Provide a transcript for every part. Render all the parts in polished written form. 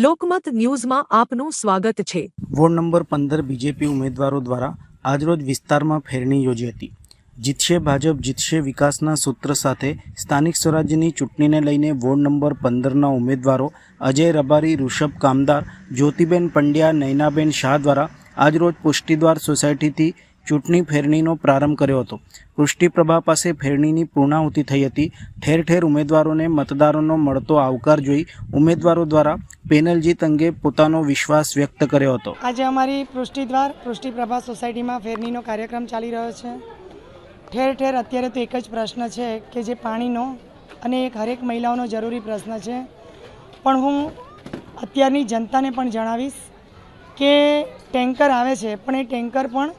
લોકમત ન્યૂઝમાં આપનું સ્વાગત છે। વોર્ડ નંબર 15 બીજેપી ઉમેદવારો દ્વારા આજરોજ વિસ્તારમાં ફેરણી યોજી હતી। જીતશે ભાજપ જીતશે વિકાસના સૂત્ર સાથે સ્થાનિક સ્વરાજ્યની ચૂંટણીને લઈને વોર્ડ નંબર 15ના ઉમેદવારો અજય રબારી, ઋષભ કામદાર, જ્યોતિબેન પંડ્યા, નયનાબેન શાહ દ્વારા આજરોજ પુષ્ટિદ્વાર સોસાયટીથી ચૂંટણી ફેરણીનો પ્રારંભ કર્યો હતો। પુષ્ટિપ્રભા પાસે ફેરણીની પૂર્ણાહુતિ થઈ હતી। ઠેર ઠેર ઉમેદવારોને મતદારોનો મળતો આવકાર જોઈ ઉમેદવારો દ્વારા પેનલ જીત અંગે પોતાનો વિશ્વાસ વ્યક્ત કર્યો હતો। આજે અમારી પુષ્ટિપ્રભા સોસાયટીમાં ફેરણીનો કાર્યક્રમ ચાલી રહ્યો છે। ઠેર ઠેર અત્યારે તો એક જ પ્રશ્ન છે કે જે પાણીનો અને એક હરેક મહિલાઓનો જરૂરી પ્રશ્ન છે, પણ હું અત્યારની જનતાને પણ જણાવીશ કે ટેન્કર આવે છે, પણ એ ટેન્કર પણ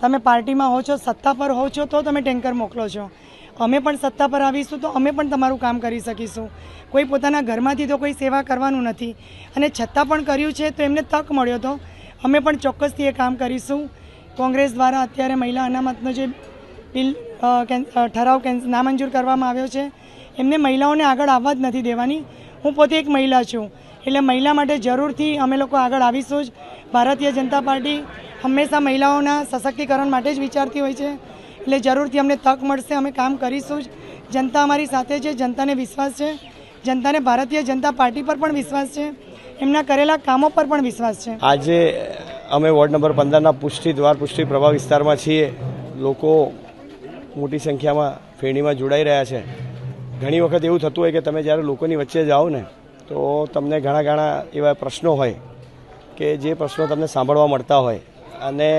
તમે પાર્ટીમાં હો છો, સત્તા પર હો છો તો તમે ટેન્કર મોકલો છો। અમે પણ સત્તા પર આવીશું તો અમે પણ તમારું કામ કરી શકીશું। કોઈ પોતાના ઘરમાંથી તો કોઈ સેવા કરવાનું નથી અને છતાં પણ કર્યું છે તો એમને તક મળ્યો તો અમે પણ ચોક્કસથી એ કામ કરીશું। કોંગ્રેસ દ્વારા અત્યારે મહિલા અનામતનો જે બિલ ઠરાવ નામંજૂર કરવામાં આવ્યો છે, એમને મહિલાઓને આગળ આવવા જ નથી દેવાની। હું પોતે એક મહિલા છું, એટલે મહિલા માટે જરૂરથી અમે લોકો આગળ આવીશું જ। ભારતીય જનતા પાર્ટી હંમેશા મહિલાઓના સશક્તિકરણ માટે જ વિચારતી હોય છે, એટલે જરૂરથી અમને તક મળશે, અમે કામ કરીશું જ। જનતા અમારી સાથે છે, જનતાને વિશ્વાસ છે, જનતાને ભારતીય જનતા પાર્ટી પર પણ વિશ્વાસ છે, એમના કરેલા કામો પર પણ વિશ્વાસ છે। આજે અમે વોર્ડ નંબર 15ના પુષ્ટિપ્રભા વિસ્તારમાં છીએ। લોકો મોટી સંખ્યામાં ફેરણીમાં જોડાઈ રહ્યા છે। ઘણી વખત એવું થતું હોય કે તમે જ્યારે લોકોની વચ્ચે જાઓ ને તો તમને ઘણા એવા પ્રશ્નો હોય કે જે પ્રશ્નો તમને સાંભળવા મળતા હોય અને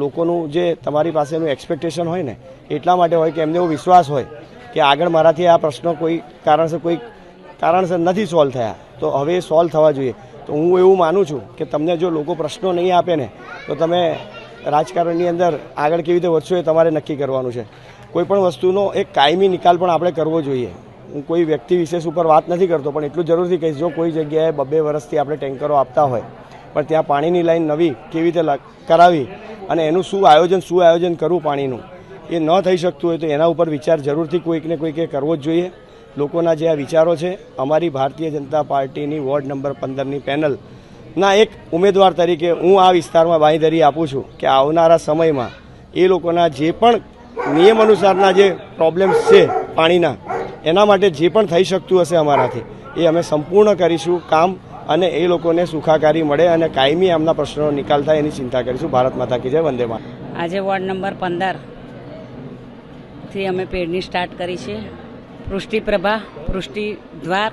લોકોનું જે તમારી પાસેનું એક્સપેક્ટેશન હોય ને એટલા માટે હોય કે એમને એવો વિશ્વાસ હોય કે આગળ મારાથી આ પ્રશ્નો કોઈ કારણસર નથી સોલ્વ થયા, તો હવે એ સોલ્વ થવા જોઈએ। તો હું એવું માનું છું કે તમને જો લોકો પ્રશ્નો નહીં આપે ને તો તમે રાજકારણની અંદર આગળ કેવી રીતે વધશો એ તમારે નક્કી કરવાનું છે। કોઈપણ વસ્તુનો એક કાયમી નિકાલ પણ આપણે કરવો જોઈએ। હું કોઈ વ્યક્તિ વિશેષ ઉપર વાત નથી કરતો, પણ એટલું જરૂરથી કહીશ, જો કોઈ જગ્યાએ 2 વર્ષથી આપણે ટેન્કરો આપતા હોય પણ ત્યાં પાણીની લાઈન નવી કેવી રીતે કરાવી અને એનું શું આયોજન કરવું પાણીનું એ ન થઈ શકતું હોય તો એના ઉપર વિચાર જરૂરથી કોઈકને કોઈકે કરવો જ જોઈએ। લોકોના જે આ વિચારો છે, અમારી ભારતીય જનતા પાર્ટીની વોર્ડ નંબર 15ની પેનલના એક ઉમેદવાર તરીકે હું આ વિસ્તારમાં બાંયધરી આપું છું કે આવનારા સમયમાં એ લોકોના જે પણ નિયમ અનુસારના જે પ્રોબ્લેમ્સ છે પાણીના, એના માટે જે પણ થઈ શકતું હશે અમારાથી એ અમે સંપૂર્ણ કરીશું કામ, અને એ લોકોને સુખાકારી મળે અને કાયમી આમના પ્રશ્નોનો નિકાલ થાય એની ચિંતા કરીશું। ભારત માતા કી જય, વંદે માતરમ। આજે વોર્ડ નંબર 15થી અમે પેરણી સ્ટાર્ટ કરી છે। પુષ્ટિદ્વાર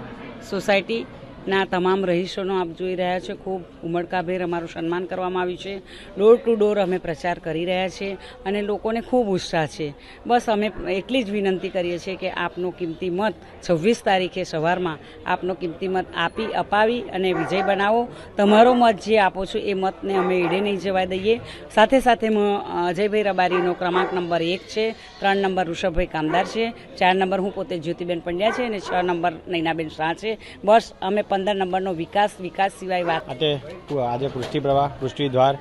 સોસાયટીના તમામ રહીશોનો આપ જોઈ રહ્યા છો, ખૂબ ઉમળકાભેર અમારું સન્માન કરવામાં આવ્યું છે। ડોર ટુ ડોર અમે પ્રચાર કરી રહ્યા છીએ અને લોકોને ખૂબ ઉત્સાહ છે। બસ અમે એટલી જ વિનંતી કરીએ છીએ કે આપનો કિંમતી મત 26 તારીખે સવારમાં આપનો કિંમતી મત અપાવી અને વિજય બનાવો। તમારો મત જે આપો છો એ મતને અમે એડે નહીં જવા દઈએ। સાથે સાથે અજયભાઈ રબારીનો ક્રમાંક નંબર 1 છે, 3 નંબર ઋષભભાઈ કામદાર છે, 4 નંબર હું પોતે જ્યોતિબેન પંડ્યા છે અને 6 નંબર નયનાબેન શાહ છે। બસ અમે 15 નંબરનો વિકાસ સિવાય વાત। આજે પુષ્ટિદ્વાર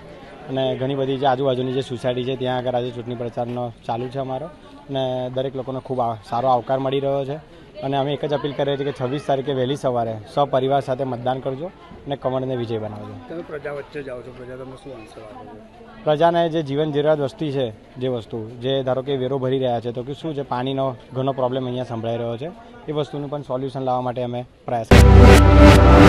અને ઘણી બધી જે આજુબાજુની જે સોસાયટી છે ત્યાં આગળ આજે ચૂંટણી પ્રચારનો ચાલુ છે અમારો, અને દરેક લોકોને ખૂબ સારો આવકાર મળી રહ્યો છે। અને અમે એક જ અપીલ કરીએ છીએ કે 26 તારીખે વહેલી સવારે સપરિવાર સાથે મતદાન કરજો અને કમળને વિજય બનાવજો। તમે પ્રજા વચ્ચે જાઓ છો, પ્રજા તમને શું આન્સર આપે છે? પ્રજાને જે જીવન જરૂરિયાત વસ્તુ છે, જે ધારો કે વેરો ભરી રહ્યા છે, તો કે શું છે પાણીનો ઘણો પ્રોબ્લેમ અહીંયા સંભળાઈ રહ્યો છે, એ વસ્તુનું પણ સોલ્યુશન લાવવા માટે અમે પ્રયાસ કરીએ છીએ।